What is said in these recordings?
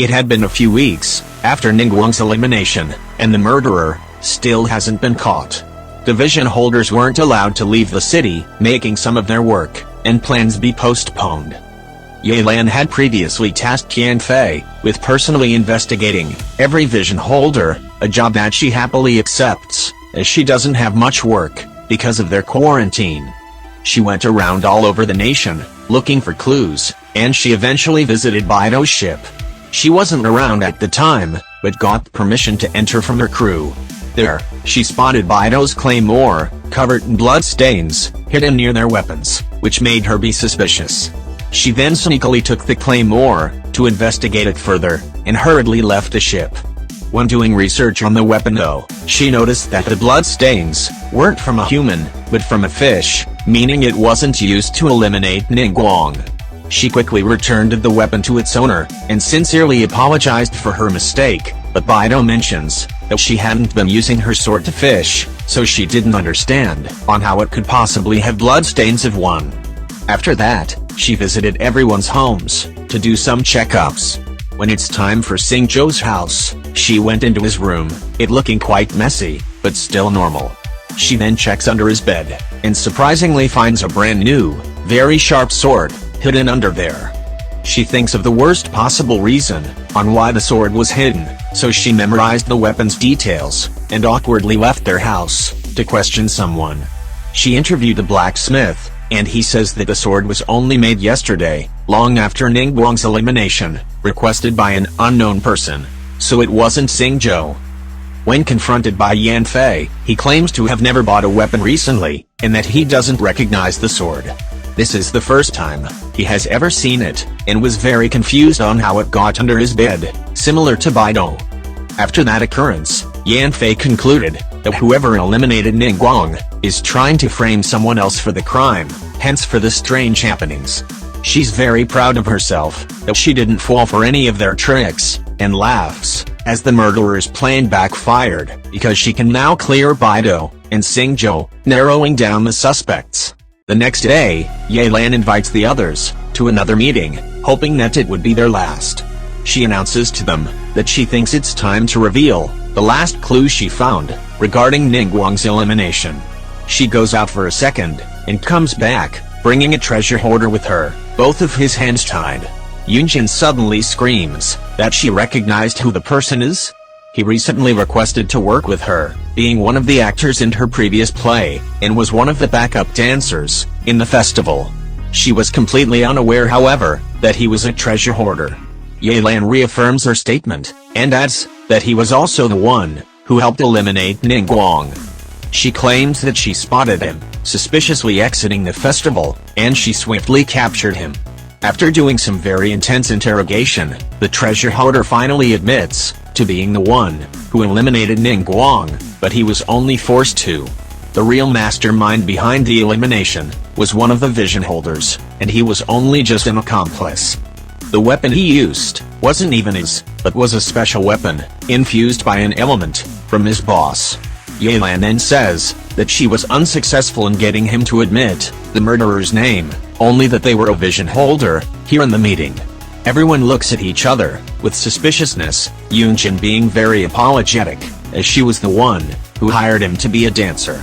It had been a few weeks after Ningguang's elimination, and the murderer still hasn't been caught. Division holders weren't allowed to leave the city, making some of their work and plans be postponed. Yelan had previously tasked Yanfei with personally investigating every vision holder, a job that she happily accepts, as she doesn't have much work because of their quarantine. She went around all over the nation, looking for clues, and she eventually visited Baedou's ship. She wasn't around at the time, but got permission to enter from her crew. There, she spotted Baedou's claymore, covered in blood stains, hidden near their weapons, which made her be suspicious. She then sneakily took the claymore to investigate it further, and hurriedly left the ship. When doing research on the weapon though, she noticed that the blood stains weren't from a human, but from a fish, meaning it wasn't used to eliminate Ningguang. She quickly returned the weapon to its owner, and sincerely apologized for her mistake, but Baedou mentions that she hadn't been using her sword to fish, so she didn't understand on how it could possibly have bloodstains of one. After that, she visited everyone's homes to do some checkups. When it's time for Xingzhou's house, she went into his room, it looking quite messy, but still normal. She then checks under his bed, and surprisingly finds a brand new, very sharp sword hidden under there. She thinks of the worst possible reason on why the sword was hidden, so she memorized the weapon's details, and awkwardly left their house to question someone. She interviewed a blacksmith, and he says that the sword was only made yesterday, long after Ningguang's elimination, requested by an unknown person, so it wasn't Xingzhou. When confronted by Yanfei, he claims to have never bought a weapon recently, and that he doesn't recognize the sword. This is the first time he has ever seen it, and was very confused on how it got under his bed, similar to Baedou. After that occurrence, Yanfei concluded that whoever eliminated Ningguang is trying to frame someone else for the crime, hence for the strange happenings. She's very proud of herself that she didn't fall for any of their tricks, and laughs as the murderer's plan backfired, because she can now clear Baedou and Xingzhou, narrowing down the suspects. The next day, Yelan invites the others to another meeting, hoping that it would be their last. She announces to them that she thinks it's time to reveal the last clue she found regarding Ningguang's elimination. She goes out for a second, and comes back, bringing a treasure hoarder with her, both of his hands tied. Yunjin suddenly screams that she recognized who the person is. He recently requested to work with her, being one of the actors in her previous play, and was one of the backup dancers in the festival. She was completely unaware, however, that he was a treasure hoarder. Yelan reaffirms her statement, and adds that he was also the one who helped eliminate Ningguang. She claims that she spotted him suspiciously exiting the festival, and she swiftly captured him. After doing some very intense interrogation, the treasure hoarder finally admits to being the one who eliminated Ningguang, but he was only forced to. The real mastermind behind the elimination was one of the vision holders, and he was only just an accomplice. The weapon he used wasn't even his, but was a special weapon, infused by an element from his boss. Yelan then says that she was unsuccessful in getting him to admit the murderer's name, only that they were a vision holder, here in the meeting. Everyone looks at each other with suspiciousness, Yunjin being very apologetic, as she was the one who hired him to be a dancer.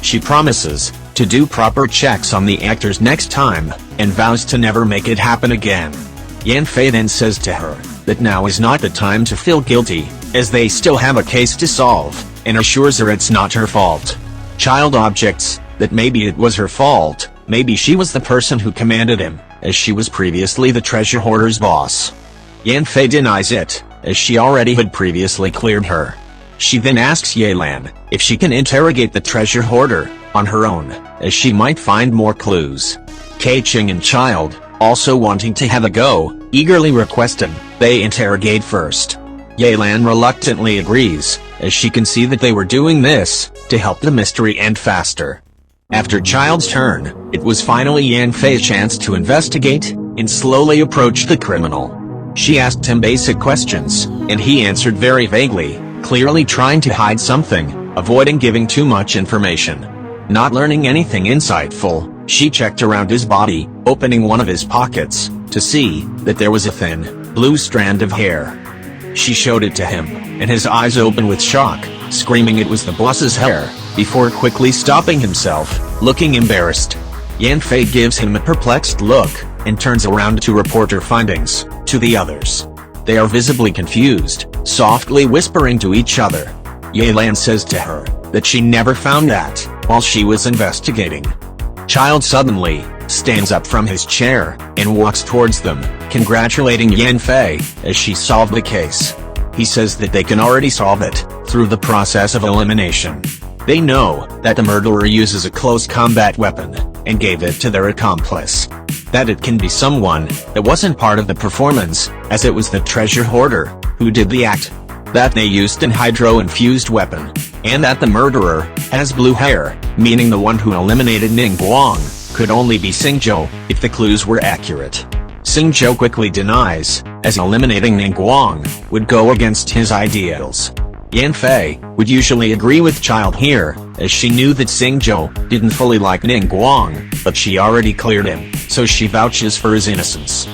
She promises to do proper checks on the actors next time, and vows to never make it happen again. Yanfei then says to her that now is not the time to feel guilty, as they still have a case to solve, and assures her it's not her fault. Childe objects that maybe it was her fault, maybe she was the person who commanded him, as she was previously the treasure hoarder's boss. Yanfei denies it, as she already had previously cleared her. She then asks Yelan if she can interrogate the treasure hoarder on her own, as she might find more clues. Keiching and Childe, also wanting to have a go, eagerly requesting they interrogate first. Yelan reluctantly agrees, as she can see that they were doing this to help the mystery end faster. After Childe's turn, it was finally Yanfei's chance to investigate and slowly approach the criminal. She asked him basic questions, and he answered very vaguely, clearly trying to hide something, avoiding giving too much information. Not learning anything insightful, she checked around his body, opening one of his pockets to see that there was a thin, blue strand of hair. She showed it to him, and his eyes opened with shock, screaming it was the boss's hair, before quickly stopping himself, looking embarrassed. Yanfei gives him a perplexed look, and turns around to report her findings to the others. They are visibly confused, softly whispering to each other. Yelan says to her that she never found that while she was investigating. Childe suddenly stands up from his chair and walks towards them, congratulating Yanfei as she solved the case. He says that they can already solve it through the process of elimination. They know that the murderer uses a close combat weapon and gave it to their accomplice. That it can be someone that wasn't part of the performance, as it was the treasure hoarder who did the act. That they used an hydro-infused weapon, and that the murderer has blue hair, meaning the one who eliminated Ningguang could only be Xingzhou if the clues were accurate. Xingzhou quickly denies, as eliminating Ningguang would go against his ideals. Yanfei would usually agree with Childe here, as she knew that Xingzhou didn't fully like Ningguang, but she already cleared him, so she vouches for his innocence.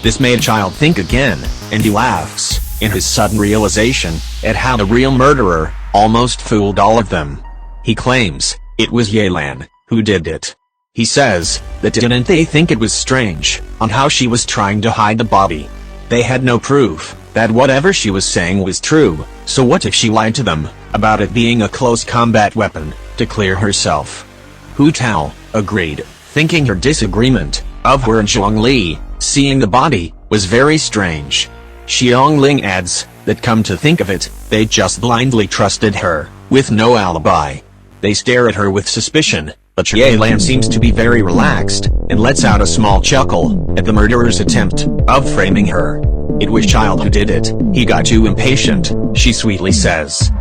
This made Childe think again, and he laughs in his sudden realization at how the real murderer almost fooled all of them. He claims it was Yelan who did it. He says that didn't they think it was strange on how she was trying to hide the body? They had no proof that whatever she was saying was true, so what if she lied to them about it being a close combat weapon to clear herself? Hu Tao agreed, thinking her disagreement of her and Zhongli seeing the body was very strange. Xiangling adds that come to think of it, they just blindly trusted her, with no alibi. They stare at her with suspicion, but Yelan seems to be very relaxed, and lets out a small chuckle at the murderer's attempt of framing her. It was Childe who did it, he got too impatient, she sweetly says.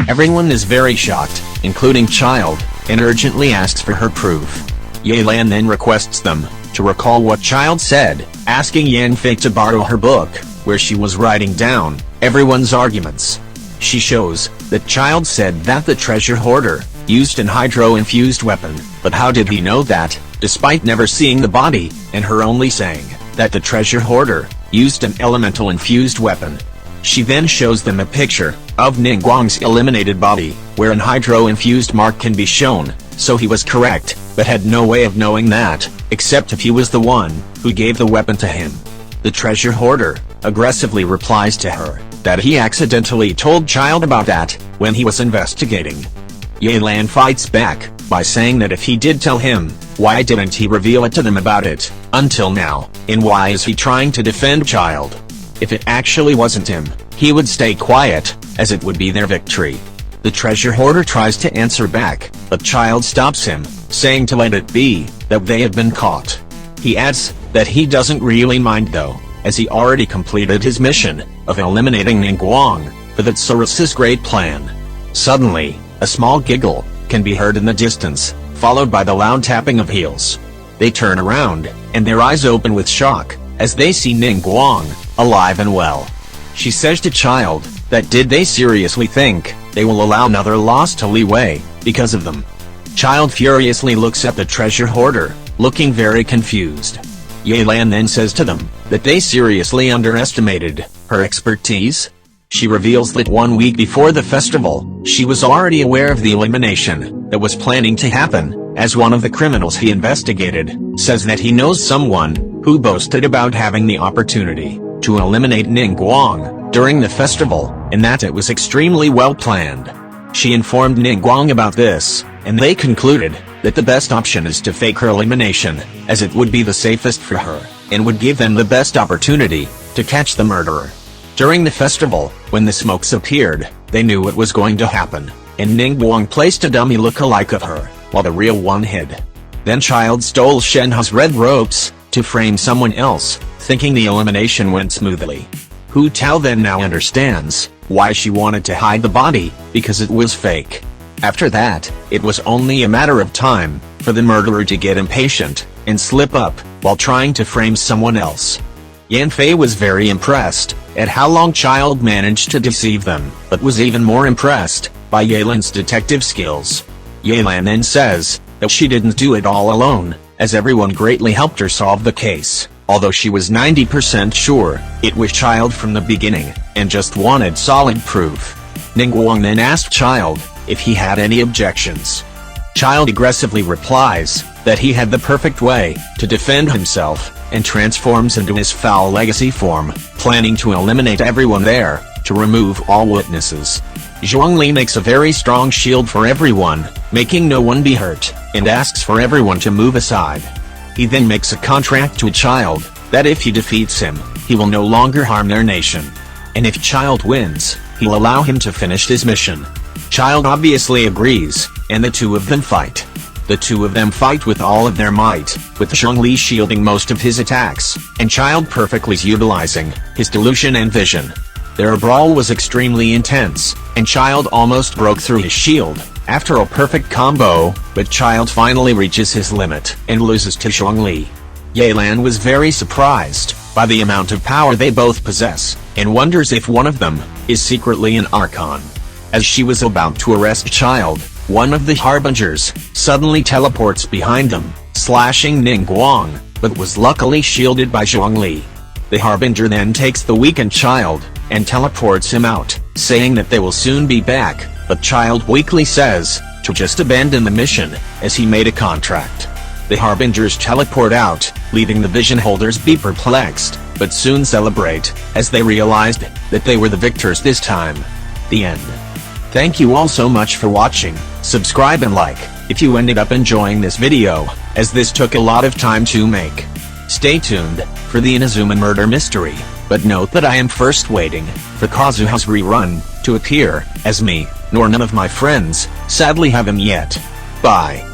Everyone is very shocked, including Childe, and urgently asks for her proof. Yelan then requests them to recall what Childe said, asking Yanfei to borrow her book, where she was writing down everyone's arguments. She shows that Childe said that the treasure hoarder used an hydro-infused weapon, but how did he know that, despite never seeing the body, and her only saying that the treasure hoarder used an elemental-infused weapon? She then shows them a picture of Ningguang's eliminated body, where an hydro-infused mark can be shown, so he was correct, but had no way of knowing that, except if he was the one who gave the weapon to him. The treasure hoarder aggressively replies to her that he accidentally told Childe about that when he was investigating. Yelan fights back by saying that if he did tell him, why didn't he reveal it to them about it until now, and why is he trying to defend Childe? If it actually wasn't him, he would stay quiet, as it would be their victory. The treasure hoarder tries to answer back, but Childe stops him, saying to let it be, that they have been caught. He adds that he doesn't really mind though, as he already completed his mission of eliminating Ningguang for that Saras's great plan. Suddenly, a small giggle can be heard in the distance, followed by the loud tapping of heels. They turn around, and their eyes open with shock, as they see Ningguang, alive and well. She says to Childe that did they seriously think they will allow another loss to Liyue because of them? Childe furiously looks at the treasure hoarder, looking very confused. Yelan then says to them that they seriously underestimated her expertise. She reveals that 1 week before the festival, she was already aware of the elimination that was planning to happen, as one of the criminals he investigated says that he knows someone who boasted about having the opportunity to eliminate Ningguang during the festival, and that it was extremely well planned. She informed Ningguang about this, and they concluded that the best option is to fake her elimination, as it would be the safest for her, and would give them the best opportunity to catch the murderer. During the festival, when the smokes appeared, they knew what was going to happen, and Ningguang placed a dummy look-alike of her, while the real one hid. Then Childe stole Shenhe's red ropes to frame someone else, thinking the elimination went smoothly. Hu Tao then now understands why she wanted to hide the body, because it was fake. After that, it was only a matter of time for the murderer to get impatient and slip up while trying to frame someone else. Yanfei was very impressed at how long Childe managed to deceive them, but was even more impressed by Yelan's detective skills. Yelan then says that she didn't do it all alone, as everyone greatly helped her solve the case. although she was 90% sure it was Childe from the beginning, and just wanted solid proof. Ningguang then asked Childe if he had any objections. Childe aggressively replies that he had the perfect way to defend himself, and transforms into his foul legacy form, planning to eliminate everyone there, to remove all witnesses. Zhuangli makes a very strong shield for everyone, making no one be hurt, and asks for everyone to move aside. He then makes a contract to Childe that if he defeats him, he will no longer harm their nation. And if Childe wins, he'll allow him to finish his mission. Childe obviously agrees, and the two of them fight. The two of them fight with all of their might, with Zhuangli shielding most of his attacks, and Childe perfectly utilizing his delusion and vision. Their brawl was extremely intense, and Childe almost broke through his shield after a perfect combo, but Childe finally reaches his limit and loses to Zhuangli. Yelan was very surprised by the amount of power they both possess, and wonders if one of them is secretly an Archon. As she was about to arrest Childe, one of the Harbingers suddenly teleports behind them, slashing Ningguang, but was luckily shielded by Zhuangli. The Harbinger then takes the weakened Childe and teleports him out, saying that they will soon be back, but Childe weakly says to just abandon the mission, as he made a contract. The Harbingers teleport out, leaving the vision holders be perplexed, but soon celebrate, as they realized that they were the victors this time. The end. Thank you all so much for watching. Subscribe and like if you ended up enjoying this video, as this took a lot of time to make. Stay tuned for the Inazuma murder mystery, but note that I am first waiting for Kazuha's rerun to appear, as me, nor none of my friends, sadly have him yet. Bye.